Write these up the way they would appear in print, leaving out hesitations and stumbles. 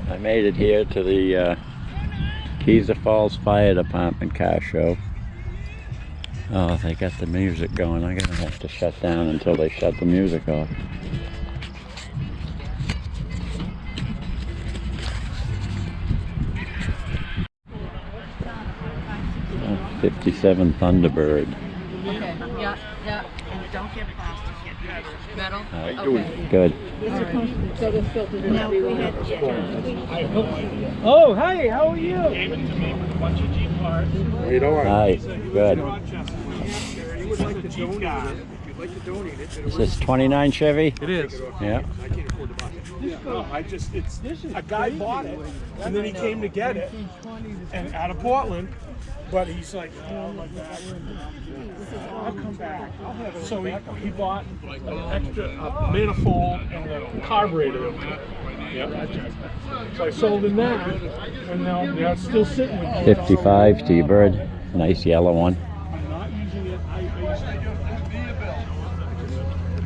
I made it here to the Kezar Falls Fire Department car show. Oh, they got the music going. I'm gonna have to shut down until they shut the music off. 57 Thunderbird. Okay, yeah. And don't get plastic yet. Metal? Okay. Good. So this filter's now we had. Oh, hey, how are you? Gave it to me with a bunch of Jeep parts. How you doing? Hi, good. He would like to donate it. If you'd like to donate it. Is this 29 Chevy? It is. Yeah. I can't afford to buy it. No, it's a guy bought it, and then he came to get it, and out of Portland, but he's like, oh, like that. I'll come back. So he bought an extra manifold and the carburetor. Yep. So I sold him that, and now it's still sitting with me. 55 T-Bird, nice yellow one. I'm not using it. I used to.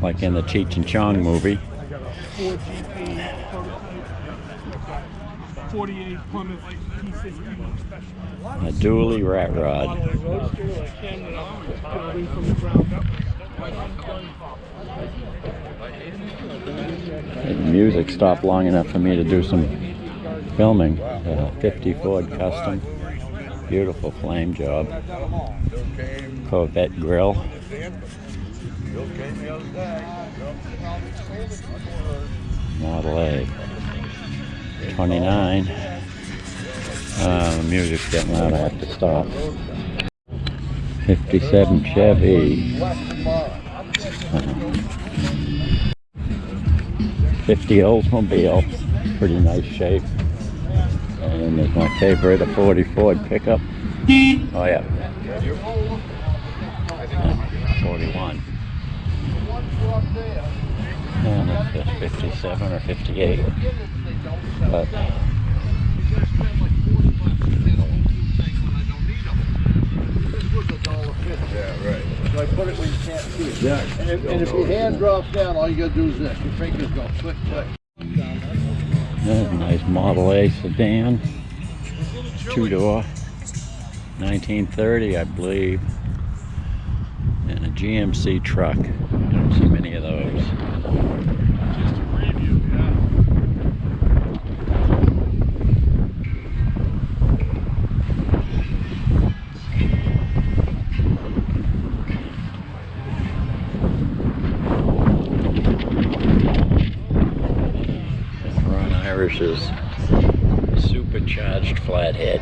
Like in the Cheech and Chong movie. I got a 4GP prototype, 48 Plymouth P50 special. A dually rat rod. The music stopped long enough for me to do some filming. 50 Ford Custom. Beautiful flame job. Corvette grill. Model A. 29. The music's getting loud, I have to stop. 57 Chevy. 50 Oldsmobile. Pretty nice shape. And then there's my favorite, a 40 Ford pickup. Oh yeah. 41. And that's 57 or 58. But yeah, right. So I put it where you can't see it. Yeah. And if your hand drops down, all you gotta do is this. Your fingers go click, click. That's a nice Model A sedan. Two-door. 1930, I believe. And a GMC truck. I don't see many of those. Just a preview, yeah. Ron Irish's supercharged flathead.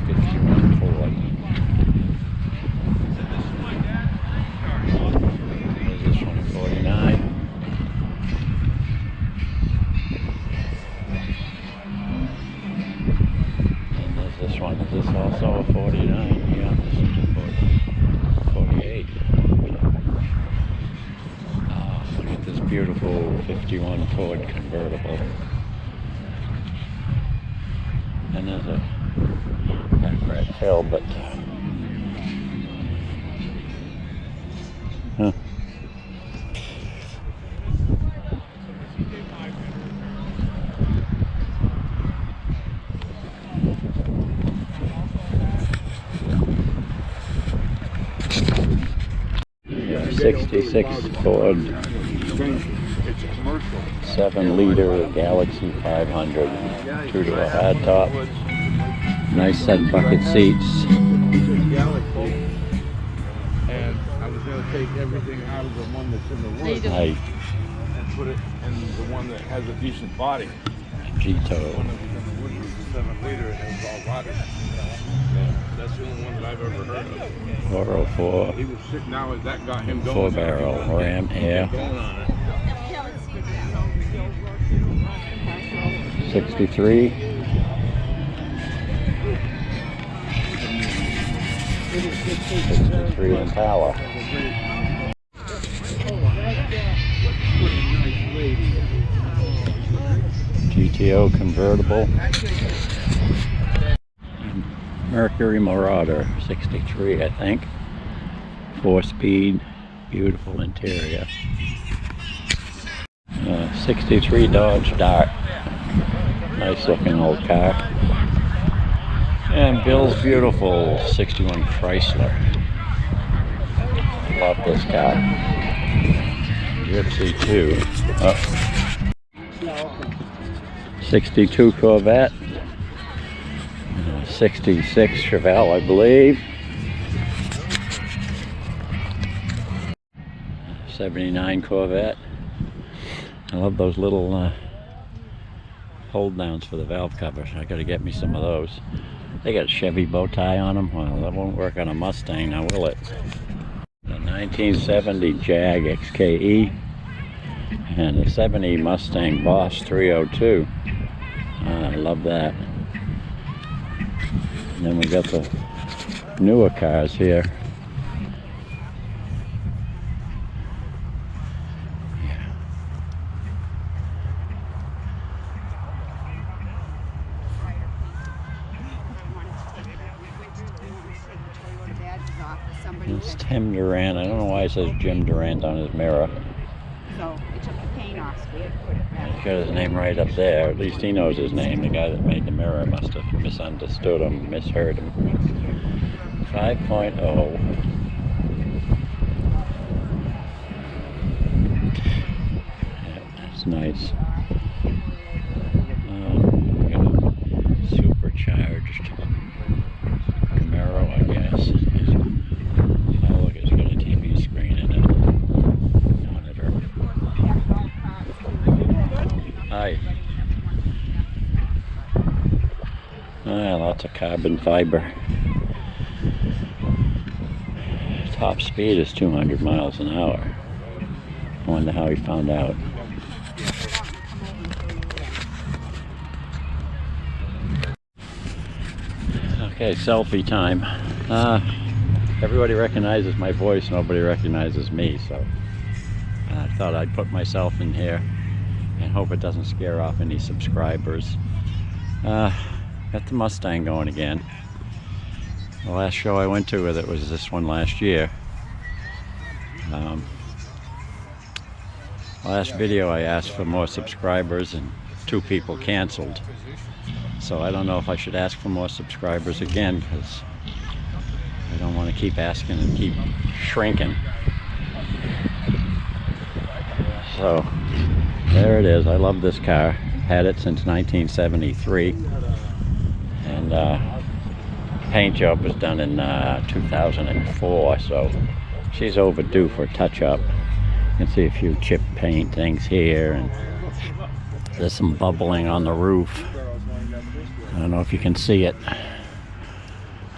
51 Ford. There's this one, 49. And there's this one. Is this also a 49? Yeah, this is a 48. Look at this beautiful 51 Ford convertible. And there's a Rat Hill, but huh. Yeah, 66 Ford 7-liter Galaxy 500, 2-door hardtop, nice set bucket seats. And I was going to take everything out of the one that's in the wood and put it in the one that has a decent body. G-Tow. The one that was in the wood was a 7-liter and it was all rotted. Yeah, that's the only one that I've ever heard of. 404. He was sitting now, that got him going. 4-barrel Ram Air. 63. 63 Impala. GTO convertible. Mercury Marauder 63, I think. 4-speed, beautiful interior. 63 Dodge Dart. Nice looking old car. And Bill's beautiful 61 Chrysler. Love this car. Gypsy 2. Oh. 62 Corvette. 66 Chevelle, I believe. 79 Corvette. I love those little hold downs for the valve covers. I gotta get me some of those. They got a Chevy bow tie on them. Well, that won't work on a Mustang now, will it? The 1970 Jag XKE and the 70 Mustang Boss 302. I love that. And then we got the newer cars here. It's Tim Durant. I don't know why it says Jim Durant on his mirror. So it took the paint off, so we had to put it back. He's got his name right up there. At least he knows his name. The guy that made the mirror must have misunderstood him, misheard him. 5.0. Yeah, that's nice. We got a supercharged Camaro, I guess. Oh, look, it's got a TV screen in it. Monitor. Hi. Lots of carbon fiber. Top speed is 200 miles an hour. I wonder how he found out. Okay, selfie time. Everybody recognizes my voice, nobody recognizes me, so I thought I'd put myself in here and hope it doesn't scare off any subscribers. Got the Mustang going again. The last show I went to with it was this one last year. Last video I asked for more subscribers and 2 people canceled. So I don't know if I should ask for more subscribers again, because I don't want to keep asking and keep shrinking. So there it is. I love this car. Had it since 1973. And paint job was done in 2004, so she's overdue for a touch-up. You can see a few chip paint things here, and there's some bubbling on the roof. I don't know if you can see it.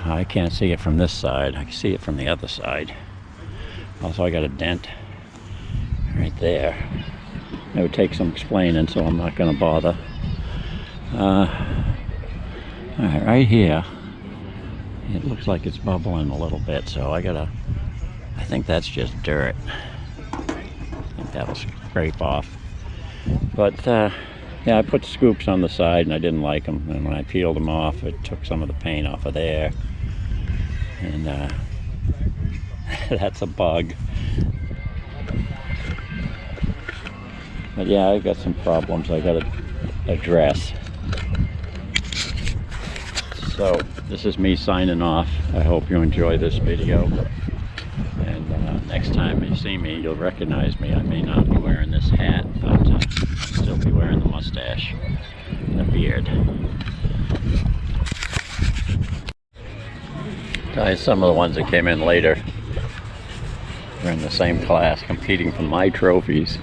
I can't see it from this side. I can see it from the other side. Also, I got a dent right there. It would take some explaining, so I'm not going to bother. Alright, right here, it looks like it's bubbling a little bit, so I think that's just dirt. I think that'll scrape off. But, yeah, I put scoops on the side and I didn't like them, and when I peeled them off, it took some of the paint off of there. And, that's a bug. But yeah, I've got some problems I gotta address. So this is me signing off. I hope you enjoy this video. And next time you see me, you'll recognize me. I may not be wearing this hat, but I'll still be wearing the mustache and the beard. Some of the ones that came in later are in the same class, competing for my trophies.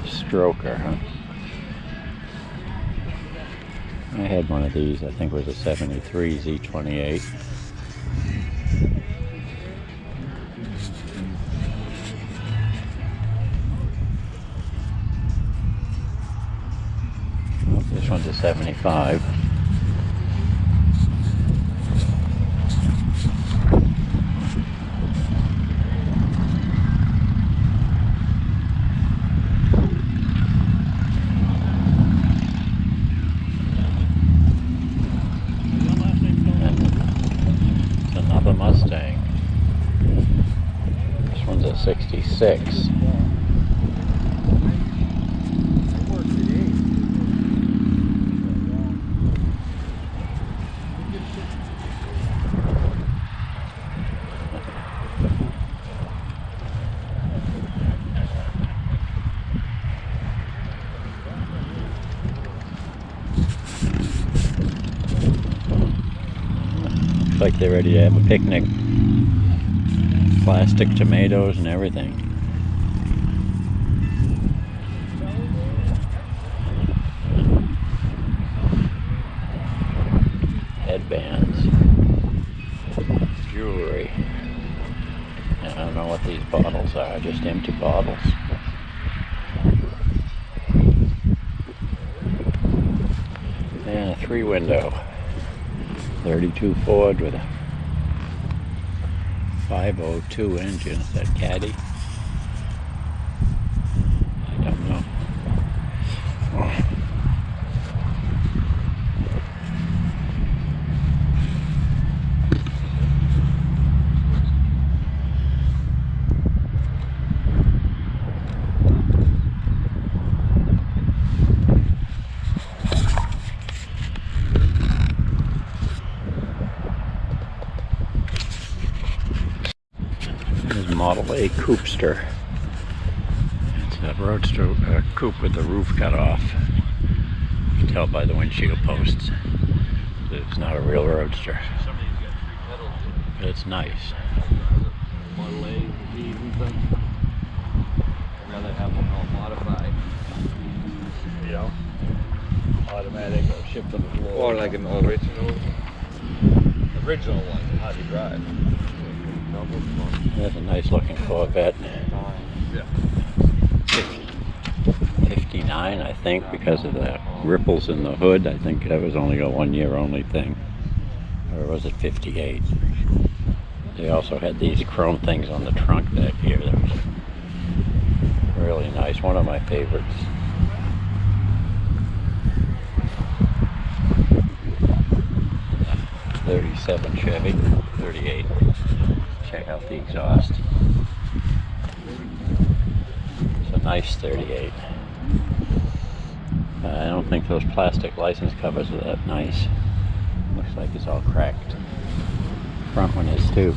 Stroker, huh? I had one of these, I think it was a 73 Z28. Oh, this one's a 75. Mustang. This one's a a 66. Looks like they're ready to have a picnic. Plastic tomatoes and everything. Headbands. Jewelry. I don't know what these bottles are, just empty bottles. And a 3-window 32 Ford with a 502 engine. Is that Caddy? I don't know. Model A Coopster. It's a roadster coupe with the roof cut off. You can tell by the windshield posts that it's not a real roadster. But it's nice. Model A, B, I'd rather have one all modified. You know, automatic or shift on the floor. Or like an original one, how do you drive? That's a nice looking Corvette. Yeah. 59, I think, because of the ripples in the hood. I think that was only a 1-year only thing. Or was it 58? They also had these chrome things on the trunk back here that was really nice. One of my favorites. '37 Chevy, 38. Check out the exhaust. It's a nice 38. I don't think those plastic license covers are that nice. Looks like it's all cracked. Front one is too.